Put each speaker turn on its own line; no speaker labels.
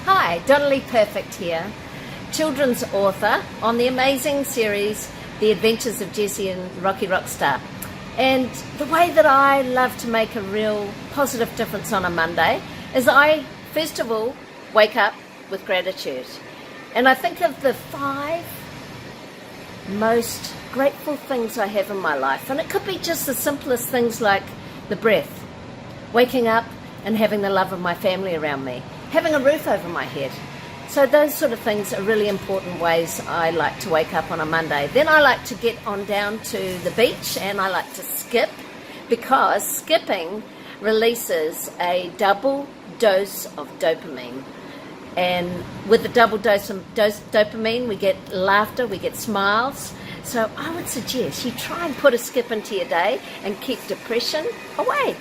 Hi, Donna-Leigh Perfect here, children's author on the amazing series The Adventures of Jessie and Rocky Rockstar. And the way that I love to make a real positive difference on a Monday is I, first of all, wake up with gratitude. And I think of the 5 most grateful things I have in my life. And it could be just the simplest things like the breath, waking up and having the love of my family around me, having a roof over my head. So those sort of things are really important ways I like to wake up on a Monday. Then I like to get on down to the beach and I like to skip, because skipping releases a double dose of dopamine. And with the double dose of dopamine, we get laughter, we get smiles. So I would suggest you try and put a skip into your day and keep depression away.